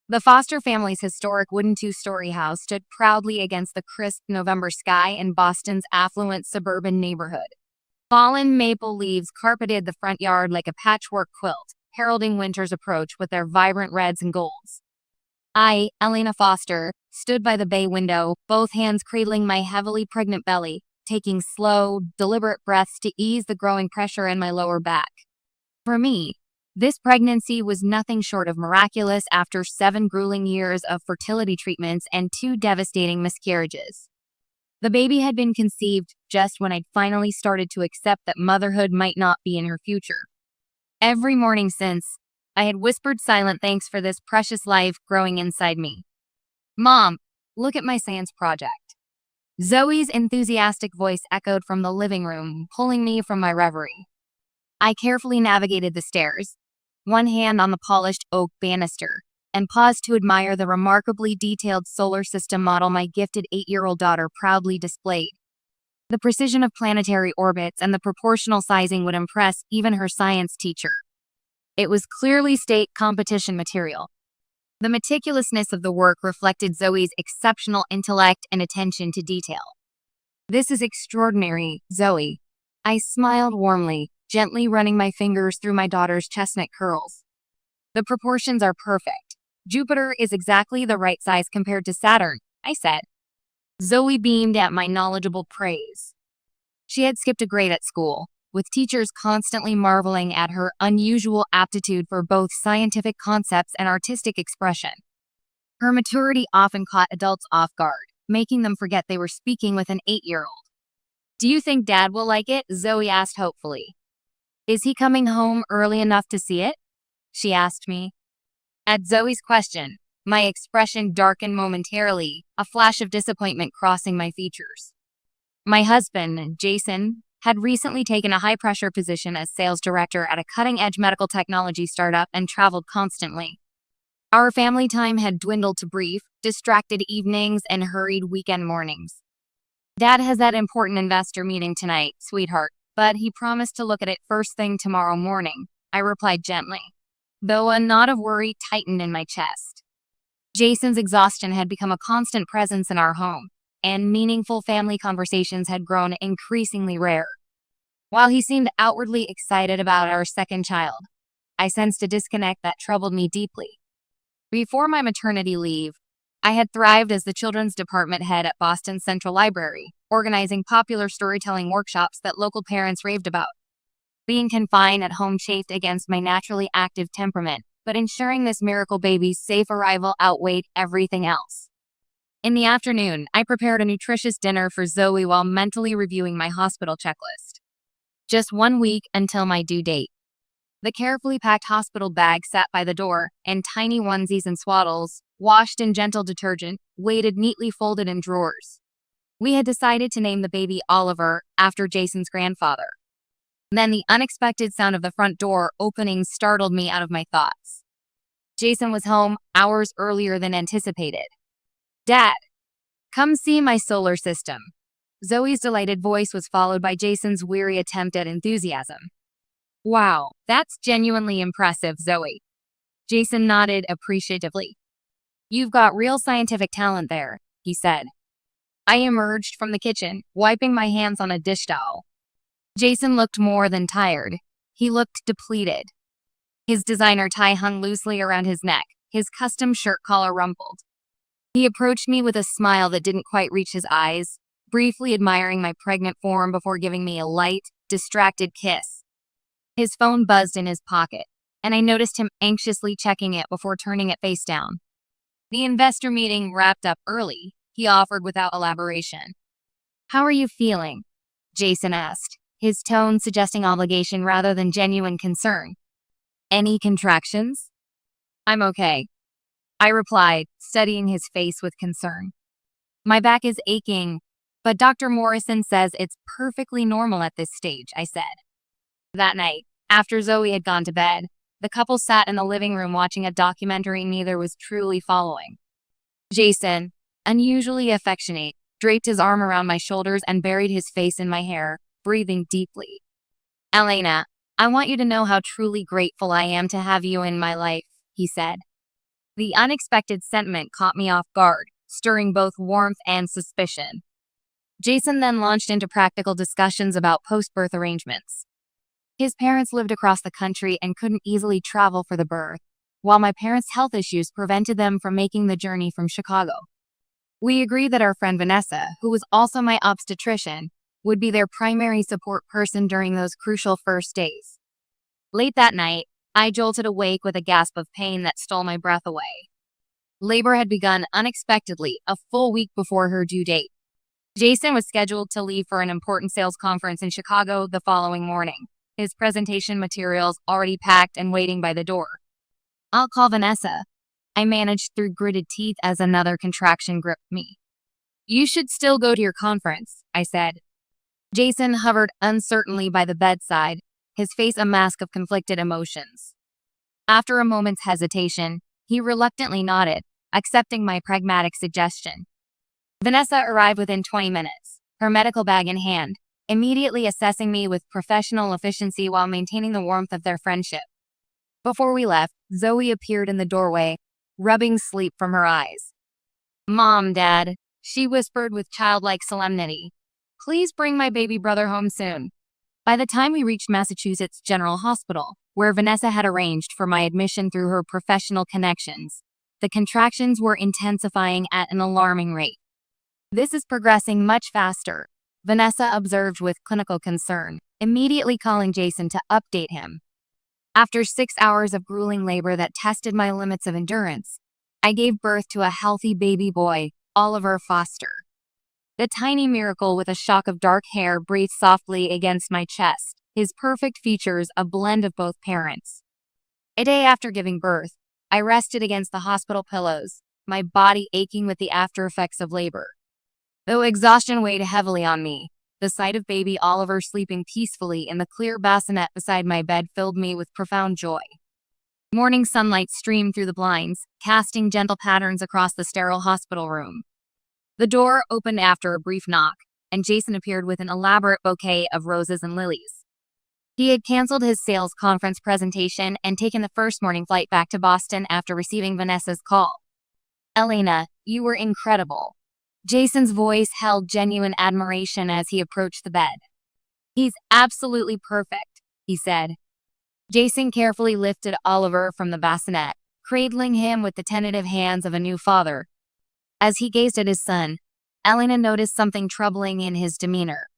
The Foster family's historic wooden two-story house stood proudly against the crisp November sky in Boston's affluent suburban neighborhood. Fallen maple leaves carpeted the front yard like a patchwork quilt, heralding winter's approach with their vibrant reds and golds. I, Elena Foster, stood by the bay window, both hands cradling my heavily pregnant belly, taking slow, deliberate breaths to ease the growing pressure in my lower back. For me, this pregnancy was nothing short of miraculous after 7 grueling years of fertility treatments and 2 devastating miscarriages. The baby had been conceived just when I'd finally started to accept that motherhood might not be in her future. Every morning since, I had whispered silent thanks for this precious life growing inside me. "Mom, look at my science project." Zoe's enthusiastic voice echoed from the living room, pulling me from my reverie. I carefully navigated the stairs, one hand on the polished oak banister, and paused to admire the remarkably detailed solar system model my gifted 8-year-old daughter proudly displayed. The precision of planetary orbits and the proportional sizing would impress even her science teacher. It was clearly state competition material. The meticulousness of the work reflected Zoe's exceptional intellect and attention to detail. "This is extraordinary, Zoe." I smiled warmly, gently running my fingers through my daughter's chestnut curls. "The proportions are perfect. Jupiter is exactly the right size compared to Saturn," I said. Zoe beamed at my knowledgeable praise. She had skipped a grade at school, with teachers constantly marveling at her unusual aptitude for both scientific concepts and artistic expression. Her maturity often caught adults off guard, making them forget they were speaking with an 8-year-old. "Do you think Dad will like it?" Zoe asked hopefully. "Is he coming home early enough to see it?" she asked me. At Zoe's question, my expression darkened momentarily, a flash of disappointment crossing my features. My husband, Jason, had recently taken a high-pressure position as sales director at a cutting-edge medical technology startup and traveled constantly. Our family time had dwindled to brief, distracted evenings and hurried weekend mornings. "Dad has that important investor meeting tonight, sweetheart, but he promised to look at it first thing tomorrow morning," I replied gently, though a knot of worry tightened in my chest. Jason's exhaustion had become a constant presence in our home, and meaningful family conversations had grown increasingly rare. While he seemed outwardly excited about our second child, I sensed a disconnect that troubled me deeply. Before my maternity leave, I had thrived as the children's department head at Boston Central Library, organizing popular storytelling workshops that local parents raved about. Being confined at home chafed against my naturally active temperament, but ensuring this miracle baby's safe arrival outweighed everything else. In the afternoon, I prepared a nutritious dinner for Zoe while mentally reviewing my hospital checklist. Just 1 week until my due date. The carefully packed hospital bag sat by the door, and tiny onesies and swaddles, washed in gentle detergent, waited neatly folded in drawers. We had decided to name the baby Oliver after Jason's grandfather. Then the unexpected sound of the front door opening startled me out of my thoughts. Jason was home hours earlier than anticipated. "Dad, come see my solar system." Zoe's delighted voice was followed by Jason's weary attempt at enthusiasm. "Wow, that's genuinely impressive, Zoe." Jason nodded appreciatively. "You've got real scientific talent there," he said. I emerged from the kitchen, wiping my hands on a dish towel. Jason looked more than tired. He looked depleted. His designer tie hung loosely around his neck, his custom shirt collar rumpled. He approached me with a smile that didn't quite reach his eyes, briefly admiring my pregnant form before giving me a light, distracted kiss. His phone buzzed in his pocket, and I noticed him anxiously checking it before turning it face down. "The investor meeting wrapped up early," he offered without elaboration. "How are you feeling?" Jason asked, his tone suggesting obligation rather than genuine concern. "Any contractions?" "I'm okay," I replied, studying his face with concern. "My back is aching, but Dr. Morrison says it's perfectly normal at this stage," I said. That night, after Zoe had gone to bed, the couple sat in the living room watching a documentary neither was truly following. Jason, unusually affectionate, draped his arm around my shoulders and buried his face in my hair, breathing deeply. "Elena, I want you to know how truly grateful I am to have you in my life," he said. The unexpected sentiment caught me off guard, stirring both warmth and suspicion. Jason then launched into practical discussions about post-birth arrangements. His parents lived across the country and couldn't easily travel for the birth, while my parents' health issues prevented them from making the journey from Chicago. We agreed that our friend Vanessa, who was also my obstetrician, would be their primary support person during those crucial first days. Late that night, I jolted awake with a gasp of pain that stole my breath away. Labor had begun unexpectedly, a full week before her due date. Jason was scheduled to leave for an important sales conference in Chicago the following morning, his presentation materials already packed and waiting by the door. "I'll call Vanessa," I managed through gritted teeth as another contraction gripped me. "You should still go to your conference," I said. Jason hovered uncertainly by the bedside, his face a mask of conflicted emotions. After a moment's hesitation, he reluctantly nodded, accepting my pragmatic suggestion. Vanessa arrived within 20 minutes, her medical bag in hand, immediately assessing me with professional efficiency while maintaining the warmth of their friendship. Before we left, Zoe appeared in the doorway, rubbing sleep from her eyes. "Mom, Dad," she whispered with childlike solemnity, "please bring my baby brother home soon." By the time we reached Massachusetts General Hospital, where Vanessa had arranged for my admission through her professional connections, the contractions were intensifying at an alarming rate. "This is progressing much faster," Vanessa observed with clinical concern, immediately calling Jason to update him. After 6 hours of grueling labor that tested my limits of endurance, I gave birth to a healthy baby boy, Oliver Foster. The tiny miracle with a shock of dark hair breathed softly against my chest, his perfect features a blend of both parents. A day after giving birth, I rested against the hospital pillows, my body aching with the after effects of labor. Though exhaustion weighed heavily on me, the sight of baby Oliver sleeping peacefully in the clear bassinet beside my bed filled me with profound joy. Morning sunlight streamed through the blinds, casting gentle patterns across the sterile hospital room. The door opened after a brief knock, and Jason appeared with an elaborate bouquet of roses and lilies. He had canceled his sales conference presentation and taken the first morning flight back to Boston after receiving Vanessa's call. "Elena, you were incredible." Jason's voice held genuine admiration as he approached the bed. "He's absolutely perfect," he said. Jason carefully lifted Oliver from the bassinet, cradling him with the tentative hands of a new father. As he gazed at his son, Elena noticed something troubling in his demeanor.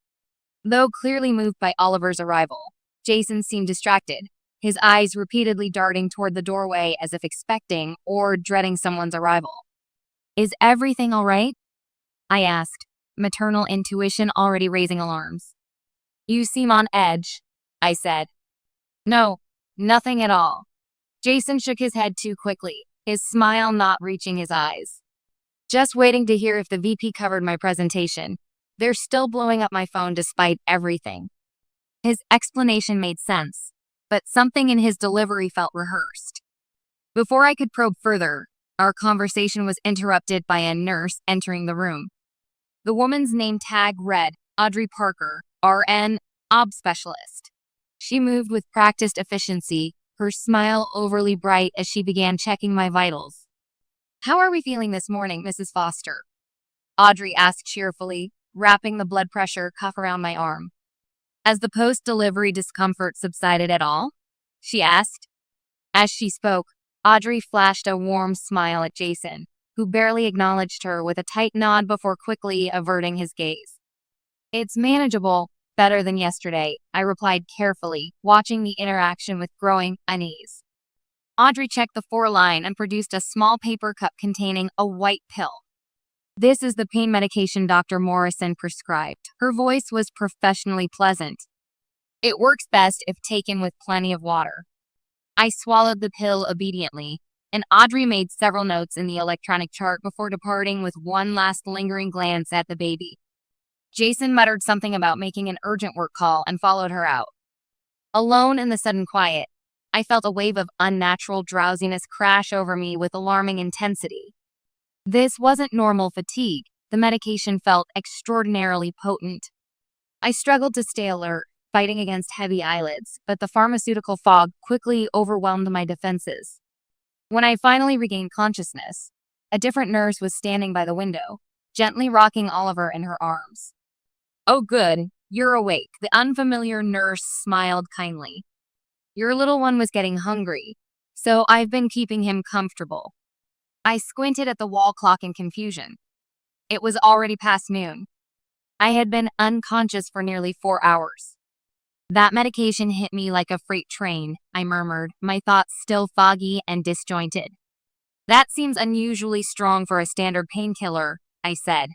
Though clearly moved by Oliver's arrival, Jason seemed distracted, his eyes repeatedly darting toward the doorway as if expecting or dreading someone's arrival. "Is everything all right?" I asked, maternal intuition already raising alarms. "You seem on edge," I said. "No, nothing at all." Jason shook his head too quickly, his smile not reaching his eyes. "Just waiting to hear if the VP covered my presentation. They're still blowing up my phone despite everything." His explanation made sense, but something in his delivery felt rehearsed. Before I could probe further, our conversation was interrupted by a nurse entering the room. The woman's name tag read, Audrey Parker, RN, OB specialist. She moved with practiced efficiency, her smile overly bright as she began checking my vitals. "How are we feeling this morning, Mrs. Foster?" Audrey asked cheerfully, wrapping the blood pressure cuff around my arm. "Has the post-delivery discomfort subsided at all?" she asked. As she spoke, Audrey flashed a warm smile at Jason, who barely acknowledged her with a tight nod before quickly averting his gaze. "It's manageable, better than yesterday," I replied carefully, watching the interaction with growing unease. Audrey checked the 4-line and produced a small paper cup containing a white pill. "This is the pain medication Dr. Morrison prescribed." Her voice was professionally pleasant. "It works best if taken with plenty of water." I swallowed the pill obediently, and Audrey made several notes in the electronic chart before departing with one last lingering glance at the baby. Jason muttered something about making an urgent work call and followed her out. Alone in the sudden quiet, I felt a wave of unnatural drowsiness crash over me with alarming intensity. This wasn't normal fatigue. The medication felt extraordinarily potent. I struggled to stay alert, fighting against heavy eyelids, but the pharmaceutical fog quickly overwhelmed my defenses. When I finally regained consciousness, a different nurse was standing by the window, gently rocking Oliver in her arms. "Oh good, you're awake," the unfamiliar nurse smiled kindly. "Your little one was getting hungry, so I've been keeping him comfortable." I squinted at the wall clock in confusion. It was already past noon. I had been unconscious for nearly 4 hours. "That medication hit me like a freight train," I murmured, my thoughts still foggy and disjointed. "That seems unusually strong for a standard painkiller," I said.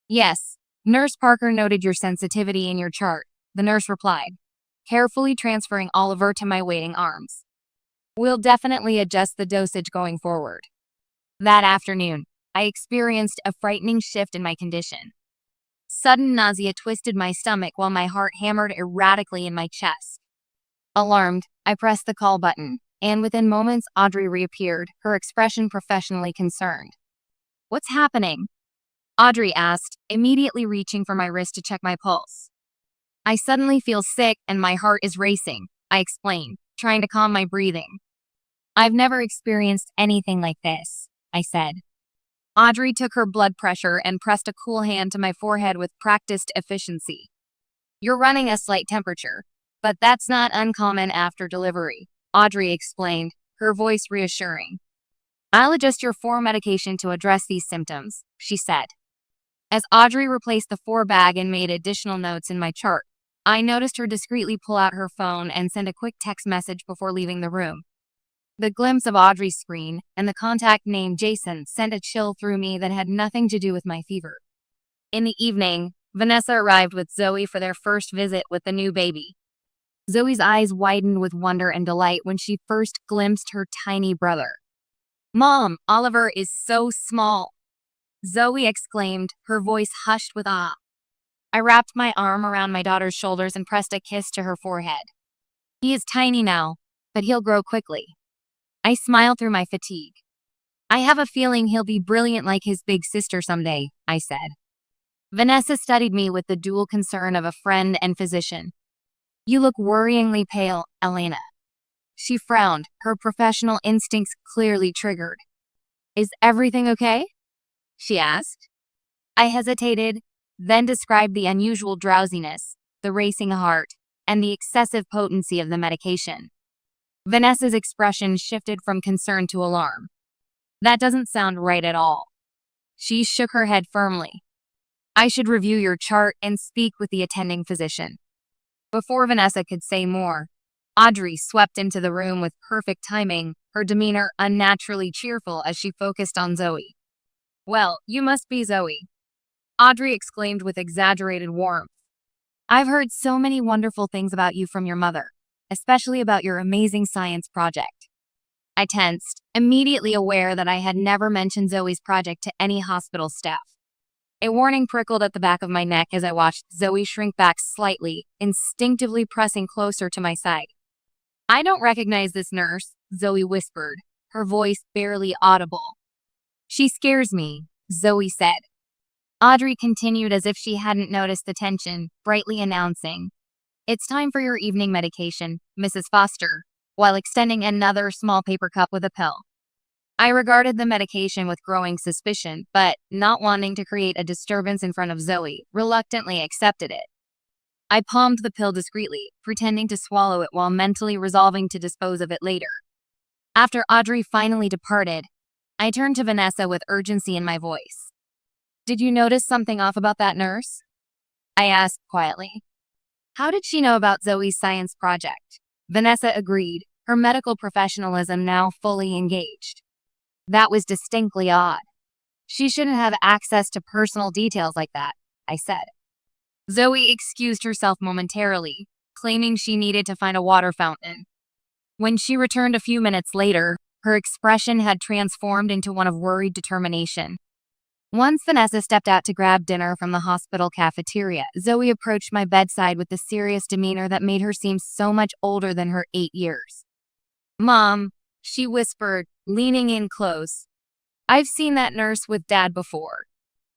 "Yes, Nurse Parker noted your sensitivity in your chart," the nurse replied, carefully transferring Oliver to my waiting arms. "We'll definitely adjust the dosage going forward." That afternoon, I experienced a frightening shift in my condition. Sudden nausea twisted my stomach while my heart hammered erratically in my chest. Alarmed, I pressed the call button, and within moments Audrey reappeared, her expression professionally concerned. "What's happening?" Audrey asked, immediately reaching for my wrist to check my pulse. "I suddenly feel sick and my heart is racing," I explained, trying to calm my breathing. "I've never experienced anything like this," I said. Audrey took her blood pressure and pressed a cool hand to my forehead with practiced efficiency. "You're running a slight temperature, but that's not uncommon after delivery," Audrey explained, her voice reassuring. "I'll adjust your 4 medication to address these symptoms," she said. As Audrey replaced the 4 bag and made additional notes in my chart, I noticed her discreetly pull out her phone and send a quick text message before leaving the room. The glimpse of Audrey's screen and the contact name Jason sent a chill through me that had nothing to do with my fever. In the evening, Vanessa arrived with Zoe for their first visit with the new baby. Zoe's eyes widened with wonder and delight when she first glimpsed her tiny brother. "Mom, Oliver is so small," Zoe exclaimed, her voice hushed with awe. I wrapped my arm around my daughter's shoulders and pressed a kiss to her forehead. "He is tiny now, but he'll grow quickly." I smiled through my fatigue. "I have a feeling he'll be brilliant like his big sister someday," I said. Vanessa studied me with the dual concern of a friend and physician. "You look worryingly pale, Elena." She frowned, her professional instincts clearly triggered. "Is everything okay?" she asked. I hesitated, then described the unusual drowsiness, the racing heart, and the excessive potency of the medication. Vanessa's expression shifted from concern to alarm. "That doesn't sound right at all." She shook her head firmly. "I should review your chart and speak with the attending physician." Before Vanessa could say more, Audrey swept into the room with perfect timing, her demeanor unnaturally cheerful as she focused on Zoe. "Well, you must be Zoe," Audrey exclaimed with exaggerated warmth. "I've heard so many wonderful things about you from your mother, especially about your amazing science project." I tensed, immediately aware that I had never mentioned Zoe's project to any hospital staff. A warning prickled at the back of my neck as I watched Zoe shrink back slightly, instinctively pressing closer to my side. "I don't recognize this nurse," Zoe whispered, her voice barely audible. "She scares me," Zoe said. Audrey continued as if she hadn't noticed the tension, brightly announcing, "It's time for your evening medication, Mrs. Foster," while extending another small paper cup with a pill. I regarded the medication with growing suspicion, but, not wanting to create a disturbance in front of Zoe, reluctantly accepted it. I palmed the pill discreetly, pretending to swallow it while mentally resolving to dispose of it later. After Audrey finally departed, I turned to Vanessa with urgency in my voice. "Did you notice something off about that nurse?" I asked quietly. "How did she know about Zoe's science project?" Vanessa agreed, her medical professionalism now fully engaged. "That was distinctly odd. She shouldn't have access to personal details like that," I said. Zoe excused herself momentarily, claiming she needed to find a water fountain. When she returned a few minutes later, her expression had transformed into one of worried determination. Once Vanessa stepped out to grab dinner from the hospital cafeteria, Zoe approached my bedside with the serious demeanor that made her seem so much older than her 8 years. "Mom," she whispered, leaning in close. "I've seen that nurse with Dad before."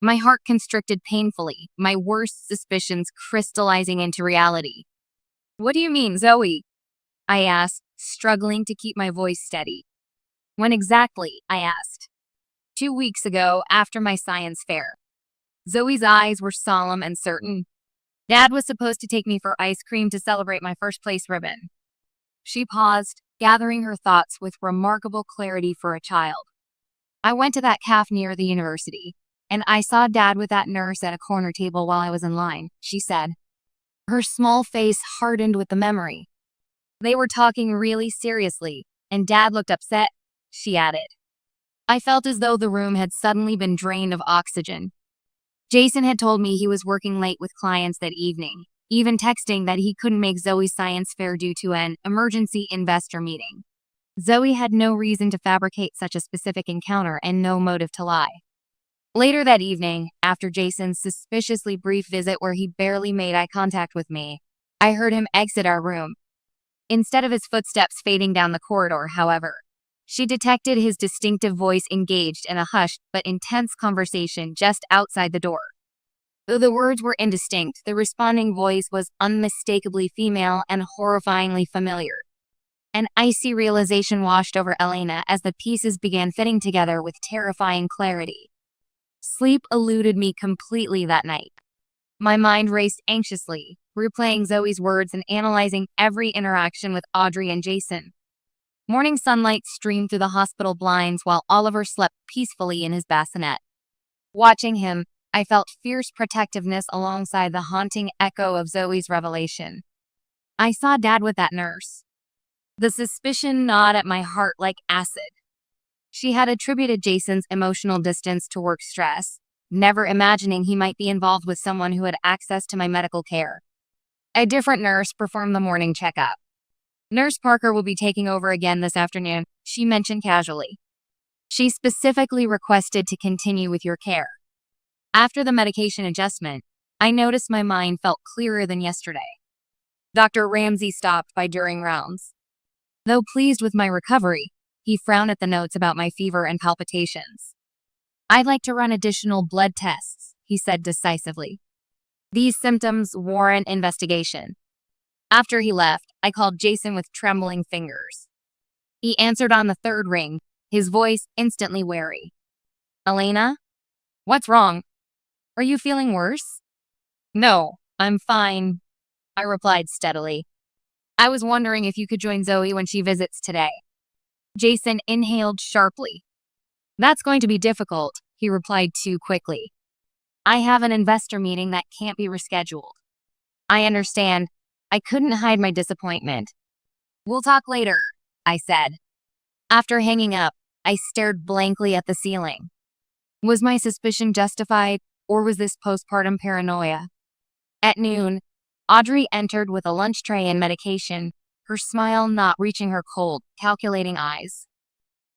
My heart constricted painfully, my worst suspicions crystallizing into reality. "What do you mean, Zoe?" I asked, struggling to keep my voice steady. When exactly? I asked. 2 weeks ago, after my science fair. Zoe's eyes were solemn and certain. Dad was supposed to take me for ice cream to celebrate my first place ribbon. She paused, gathering her thoughts with remarkable clarity for a child. I went to that cafe near the university, and I saw Dad with that nurse at a corner table while I was in line, she said. Her small face hardened with the memory. They were talking really seriously, and Dad looked upset, she added. I felt as though the room had suddenly been drained of oxygen. Jason had told me he was working late with clients that evening, even texting that he couldn't make Zoe's science fair due to an emergency investor meeting. Zoe had no reason to fabricate such a specific encounter and no motive to lie. Later that evening, after Jason's suspiciously brief visit where he barely made eye contact with me, I heard him exit our room. Instead of his footsteps fading down the corridor, however, she detected his distinctive voice engaged in a hushed but intense conversation just outside the door. Though the words were indistinct, the responding voice was unmistakably female and horrifyingly familiar. An icy realization washed over Elena as the pieces began fitting together with terrifying clarity. Sleep eluded me completely that night. My mind raced anxiously, replaying Zoe's words and analyzing every interaction with Audrey and Jason. Morning sunlight streamed through the hospital blinds while Oliver slept peacefully in his bassinet. Watching him, I felt fierce protectiveness alongside the haunting echo of Zoe's revelation. I saw Dad with that nurse. The suspicion gnawed at my heart like acid. She had attributed Jason's emotional distance to work stress, never imagining he might be involved with someone who had access to my medical care. A different nurse performed the morning checkup. Nurse Parker will be taking over again this afternoon, she mentioned casually. She specifically requested to continue with your care. After the medication adjustment, I noticed my mind felt clearer than yesterday. Dr. Ramsey stopped by during rounds. Though pleased with my recovery, he frowned at the notes about my fever and palpitations. I'd like to run additional blood tests, he said decisively. These symptoms warrant investigation. After he left, I called Jason with trembling fingers. He answered on the third ring, his voice instantly wary. Elena? What's wrong? Are you feeling worse? No, I'm fine, I replied steadily. I was wondering if you could join Zoe when she visits today. Jason inhaled sharply. That's going to be difficult, he replied too quickly. I have an investor meeting that can't be rescheduled. I understand. I couldn't hide my disappointment. We'll talk later, I said. After hanging up, I stared blankly at the ceiling. Was my suspicion justified, or was this postpartum paranoia? At noon, Audrey entered with a lunch tray and medication, her smile not reaching her cold, calculating eyes.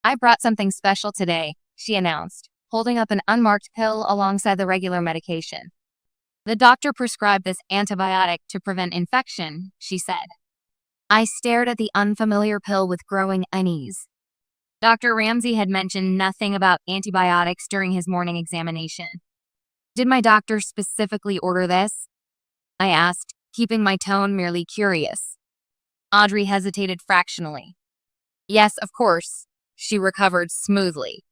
I brought something special today, she announced, holding up an unmarked pill alongside the regular medication. The doctor prescribed this antibiotic to prevent infection, she said. I stared at the unfamiliar pill with growing unease. Dr. Ramsey had mentioned nothing about antibiotics during his morning examination. Did my doctor specifically order this? I asked, keeping my tone merely curious. Audrey hesitated fractionally. Yes, of course, she recovered smoothly.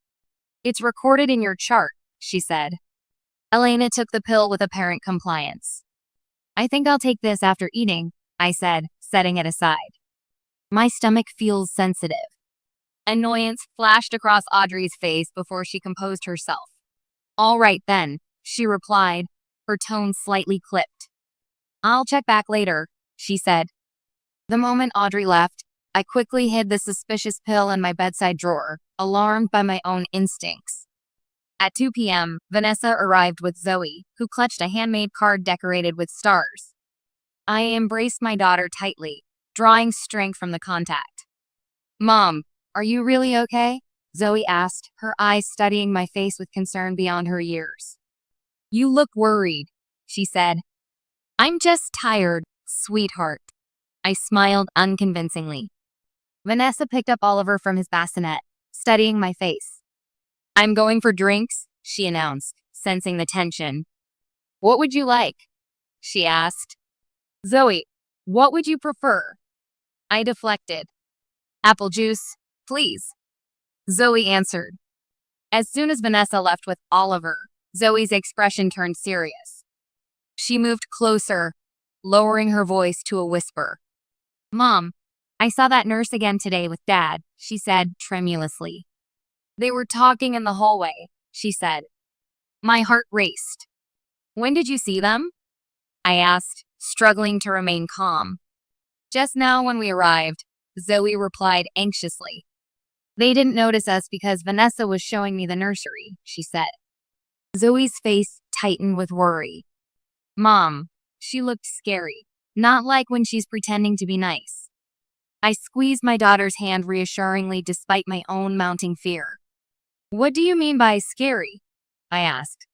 It's recorded in your chart, she said. Elena took the pill with apparent compliance. I think I'll take this after eating, I said, setting it aside. My stomach feels sensitive. Annoyance flashed across Audrey's face before she composed herself. All right then, she replied, her tone slightly clipped. I'll check back later, she said. The moment Audrey left, I quickly hid the suspicious pill in my bedside drawer, alarmed by my own instincts. At 2 p.m., Vanessa arrived with Zoe, who clutched a handmade card decorated with stars. I embraced my daughter tightly, drawing strength from the contact. Mom, are you really okay? Zoe asked, her eyes studying my face with concern beyond her years. You look worried, she said. I'm just tired, sweetheart. I smiled unconvincingly. Vanessa picked up Oliver from his bassinet, studying my face. I'm going for drinks, she announced, sensing the tension. What would you like? She asked. Zoe, what would you prefer? I deflected. Apple juice, please. Zoe answered. As soon as Vanessa left with Oliver, Zoe's expression turned serious. She moved closer, lowering her voice to a whisper. Mom, I saw that nurse again today with Dad, she said tremulously. They were talking in the hallway, she said. My heart raced. When did you see them? I asked, struggling to remain calm. Just now when we arrived, Zoe replied anxiously. They didn't notice us because Vanessa was showing me the nursery, she said. Zoe's face tightened with worry. Mom, she looked scary, not like when she's pretending to be nice. I squeezed my daughter's hand reassuringly despite my own mounting fear. What do you mean by scary? I asked.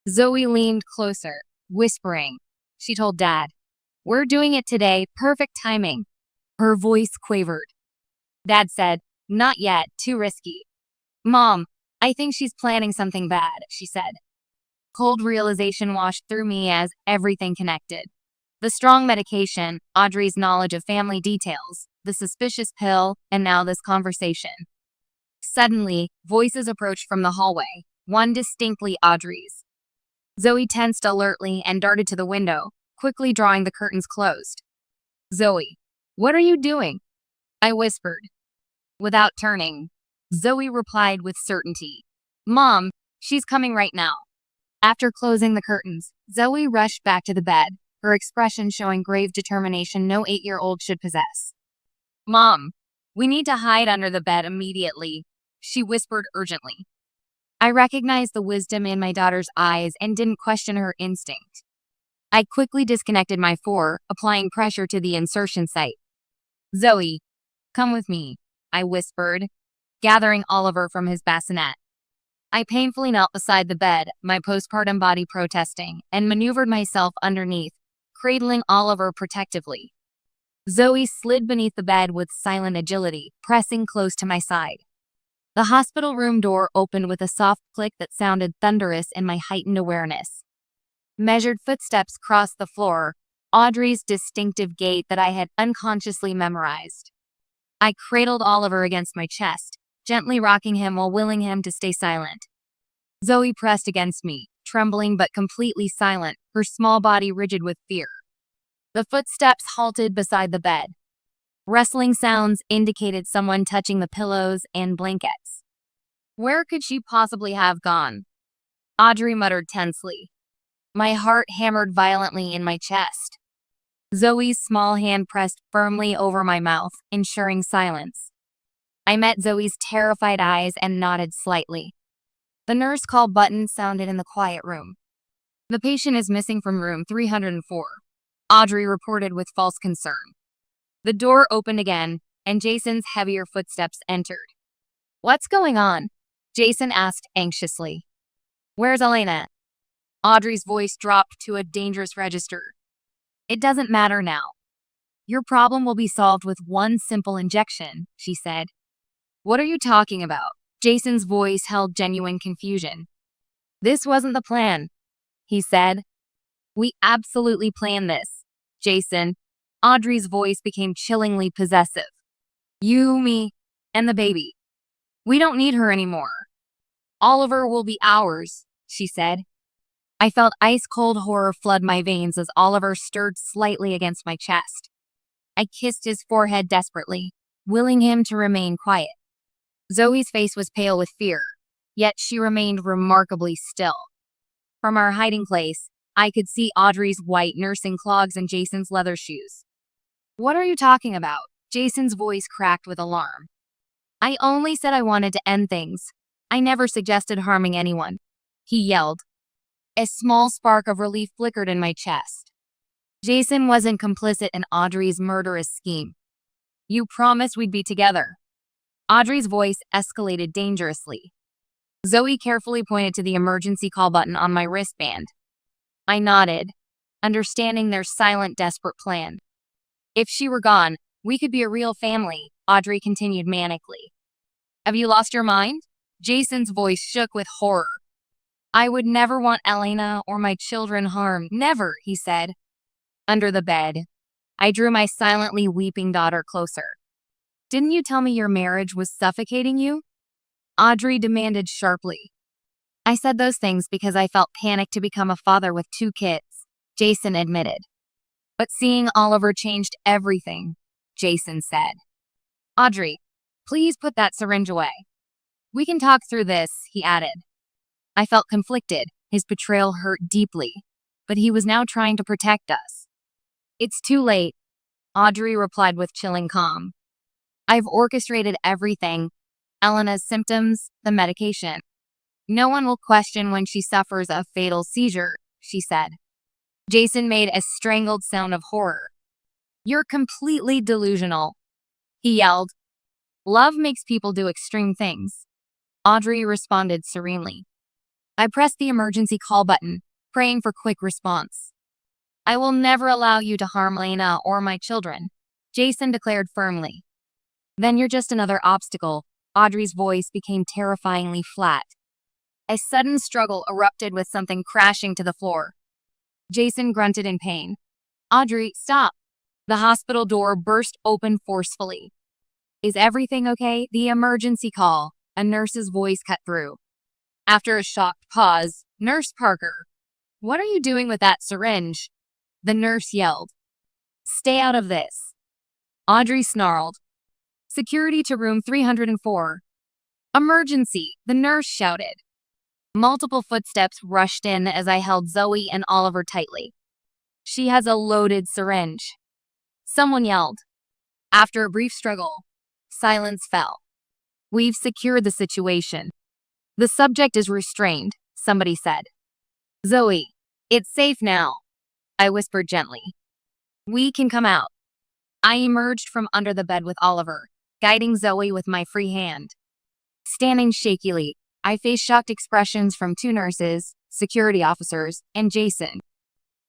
Zoe leaned closer, whispering. She told Dad, We're doing it today, perfect timing. Her voice quavered. Dad said, Not yet, too risky. Mom, I think she's planning something bad, she said. Cold realization washed through me as everything connected. The strong medication, Audrey's knowledge of family details, the suspicious pill, and now this conversation. Suddenly, voices approached from the hallway, one distinctly Audrey's. Zoe tensed alertly and darted to the window, quickly drawing the curtains closed. Zoe, what are you doing? I whispered. Without turning, Zoe replied with certainty. Mom, she's coming right now. After closing the curtains, Zoe rushed back to the bed, her expression showing grave determination no 8-year-old should possess. Mom, we need to hide under the bed immediately, she whispered urgently. I recognized the wisdom in my daughter's eyes and didn't question her instinct. I quickly disconnected my fork, applying pressure to the insertion site. Zoe, come with me, I whispered, gathering Oliver from his bassinet. I painfully knelt beside the bed, my postpartum body protesting, and maneuvered myself underneath, cradling Oliver protectively. Zoe slid beneath the bed with silent agility, pressing close to my side. The hospital room door opened with a soft click that sounded thunderous in my heightened awareness. Measured footsteps crossed the floor, Audrey's distinctive gait that I had unconsciously memorized. I cradled Oliver against my chest, gently rocking him while willing him to stay silent. Zoe pressed against me, trembling but completely silent, her small body rigid with fear. The footsteps halted beside the bed. Rustling sounds indicated someone touching the pillows and blankets. Where could she possibly have gone? Audrey muttered tensely. My heart hammered violently in my chest. Zoe's small hand pressed firmly over my mouth, ensuring silence. I met Zoe's terrified eyes and nodded slightly. The nurse call button sounded in the quiet room. The patient is missing from room 304, Audrey reported with false concern. The door opened again, and Jason's heavier footsteps entered. What's going on? Jason asked anxiously. Where's Elena? Audrey's voice dropped to a dangerous register. It doesn't matter now. Your problem will be solved with one simple injection, she said. What are you talking about? Jason's voice held genuine confusion. This wasn't the plan, he said. We absolutely planned this, Jason. Audrey's voice became chillingly possessive. You, me, and the baby. We don't need her anymore. Oliver will be ours, she said. I felt ice-cold horror flood my veins as Oliver stirred slightly against my chest. I kissed his forehead desperately, willing him to remain quiet. Zoe's face was pale with fear, yet she remained remarkably still. From our hiding place, I could see Audrey's white nursing clogs and Jason's leather shoes. What are you talking about? Jason's voice cracked with alarm. I only said I wanted to end things. I never suggested harming anyone, he yelled. A small spark of relief flickered in my chest. Jason wasn't complicit in Audrey's murderous scheme. You promised we'd be together. Audrey's voice escalated dangerously. Zoe carefully pointed to the emergency call button on my wristband. I nodded, understanding their silent, desperate plan. If she were gone, we could be a real family, Audrey continued manically. Have you lost your mind? Jason's voice shook with horror. I would never want Elena or my children harmed. Never, he said. Under the bed, I drew my silently weeping daughter closer. Didn't you tell me your marriage was suffocating you? Audrey demanded sharply. I said those things because I felt panicked to become a father with 2 kids, Jason admitted. But seeing Oliver changed everything, Jason said. Audrey, please put that syringe away. We can talk through this, he added. I felt conflicted. His betrayal hurt deeply, but he was now trying to protect us. It's too late, Audrey replied with chilling calm. I've orchestrated everything. Elena's symptoms, the medication. No one will question when she suffers a fatal seizure, she said. Jason made a strangled sound of horror. You're completely delusional, he yelled. Love makes people do extreme things. Audrey responded serenely. I pressed the emergency call button, praying for quick response. I will never allow you to harm Lena or my children, Jason declared firmly. Then you're just another obstacle. Audrey's voice became terrifyingly flat. A sudden struggle erupted with something crashing to the floor. Jason grunted in pain. Audrey, stop. The hospital door burst open forcefully. Is everything okay? The emergency call, a nurse's voice cut through. After a shocked pause, Nurse Parker. What are you doing with that syringe? The nurse yelled. Stay out of this. Audrey snarled. Security to room 304. Emergency, the nurse shouted. Multiple footsteps rushed in as I held Zoe and Oliver tightly. She has a loaded syringe. Someone yelled. After a brief struggle, silence fell. We've secured the situation. The subject is restrained, somebody said. Zoe, it's safe now, I whispered gently. We can come out. I emerged from under the bed with Oliver, guiding Zoe with my free hand. Standing shakily, I faced shocked expressions from 2 nurses, security officers, and Jason.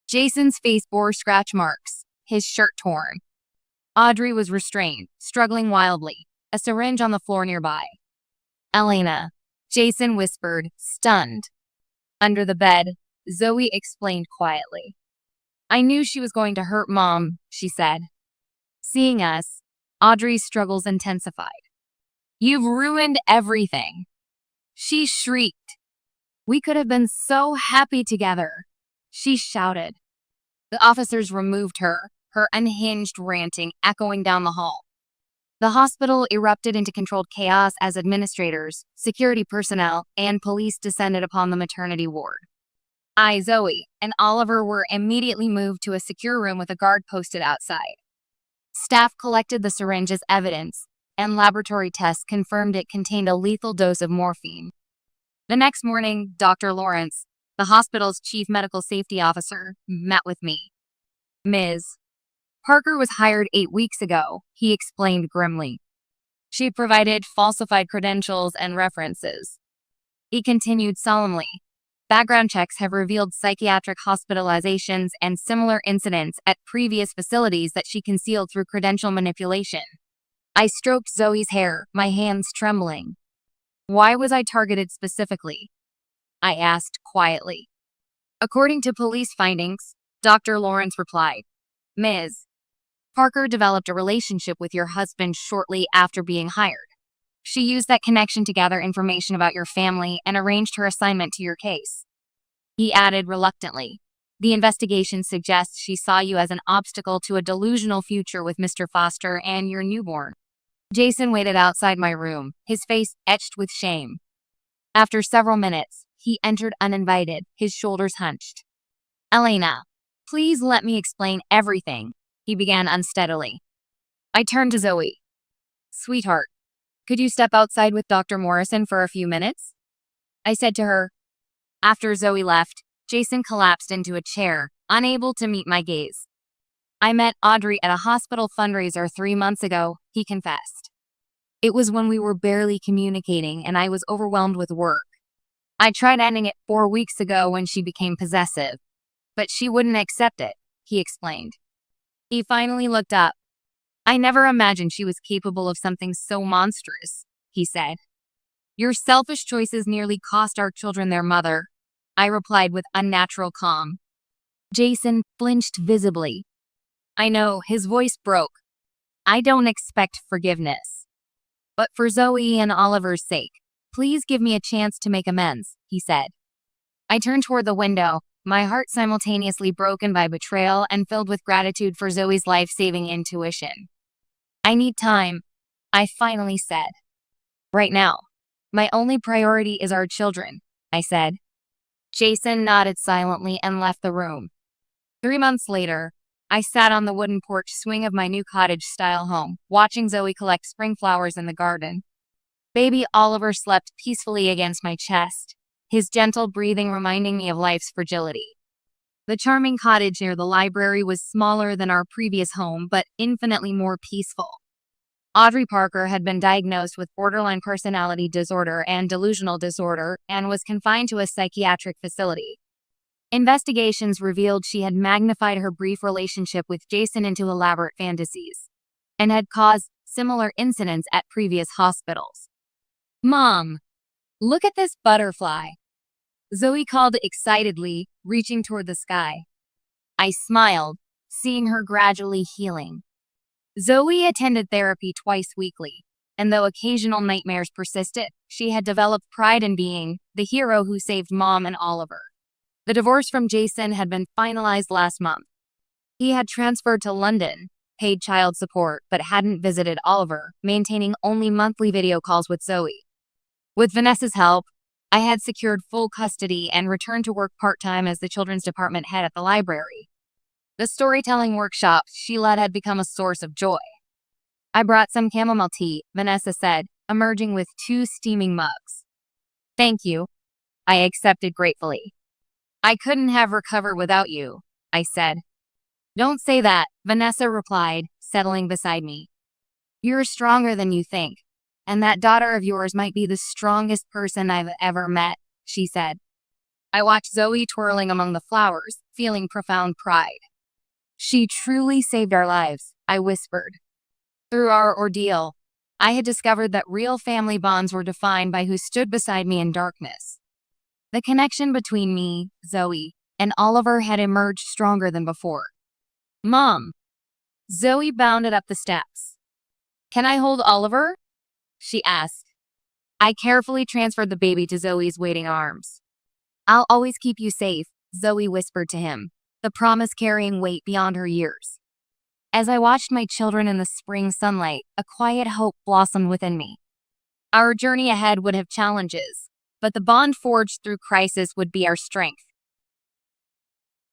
Jason's face bore scratch marks, his shirt torn. Audrey was restrained, struggling wildly, a syringe on the floor nearby. Elena, Jason whispered, stunned. Under the bed, Zoe explained quietly. I knew she was going to hurt Mom, she said. Seeing us, Audrey's struggles intensified. You've ruined everything. She shrieked. We could have been so happy together, she shouted. The officers removed her, her unhinged ranting echoing down the hall. The hospital erupted into controlled chaos as administrators, security personnel, and police descended upon the maternity ward. I, Zoe, and Oliver were immediately moved to a secure room with a guard posted outside. Staff collected the syringe as evidence, and laboratory tests confirmed it contained a lethal dose of morphine. The next morning, Dr. Lawrence, the hospital's chief medical safety officer, met with me. Ms. Parker was hired 8 weeks ago, he explained grimly. She provided falsified credentials and references. He continued solemnly. Background checks have revealed psychiatric hospitalizations and similar incidents at previous facilities that she concealed through credential manipulation. I stroked Zoe's hair, my hands trembling. Why was I targeted specifically? I asked quietly. According to police findings, Dr. Lawrence replied, Ms. Parker developed a relationship with your husband shortly after being hired. She used that connection to gather information about your family and arranged her assignment to your case. He added reluctantly, the investigation suggests she saw you as an obstacle to a delusional future with Mr. Foster and your newborn. Jason waited outside my room, his face etched with shame. After several minutes, he entered uninvited, his shoulders hunched. Elena, please let me explain everything, he began unsteadily. I turned to Zoe. Sweetheart, could you step outside with Dr. Morrison for a few minutes? I said to her. After Zoe left, Jason collapsed into a chair, unable to meet my gaze. I met Audrey at a hospital fundraiser 3 months ago, he confessed. It was when we were barely communicating and I was overwhelmed with work. I tried ending it 4 weeks ago when she became possessive, but she wouldn't accept it, he explained. He finally looked up. I never imagined she was capable of something so monstrous, he said. Your selfish choices nearly cost our children their mother, I replied with unnatural calm. Jason flinched visibly. I know, his voice broke. I don't expect forgiveness. But for Zoe and Oliver's sake, Please give me a chance to make amends, he said. I turned toward the window, my heart simultaneously broken by betrayal and filled with gratitude for Zoe's life-saving intuition. I need time, I finally said. Right now. My only priority is our children, I said. Jason nodded silently and left the room. 3 months later, I sat on the wooden porch swing of my new cottage-style home, watching Zoe collect spring flowers in the garden. Baby Oliver slept peacefully against my chest, his gentle breathing reminding me of life's fragility. The charming cottage near the library was smaller than our previous home, but infinitely more peaceful. Audrey Parker had been diagnosed with borderline personality disorder and delusional disorder and was confined to a psychiatric facility. Investigations revealed she had magnified her brief relationship with Jason into elaborate fantasies and had caused similar incidents at previous hospitals. Mom, look at this butterfly, Zoe called excitedly, reaching toward the sky. I smiled, seeing her gradually healing. Zoe attended therapy twice weekly, and though occasional nightmares persisted, she had developed pride in being the hero who saved Mom and Oliver. The divorce from Jason had been finalized last month. He had transferred to London, paid child support, but hadn't visited Oliver, maintaining only monthly video calls with Zoe. With Vanessa's help, I had secured full custody and returned to work part-time as the children's department head at the library. The storytelling workshops she led had become a source of joy. I brought some chamomile tea, Vanessa said, emerging with 2 steaming mugs. Thank you, I accepted gratefully. I couldn't have recovered without you, I said. Don't say that, Vanessa replied, settling beside me. You're stronger than you think, and that daughter of yours might be the strongest person I've ever met, she said. I watched Zoe twirling among the flowers, feeling profound pride. She truly saved our lives, I whispered. Through our ordeal, I had discovered that real family bonds were defined by who stood beside me in darkness. The connection between me, Zoe, and Oliver had emerged stronger than before. Mom! Zoe bounded up the steps. Can I hold Oliver? She asked. I carefully transferred the baby to Zoe's waiting arms. I'll always keep you safe, Zoe whispered to him, the promise carrying weight beyond her years. As I watched my children in the spring sunlight, a quiet hope blossomed within me. Our journey ahead would have challenges, but the bond forged through crisis would be our strength.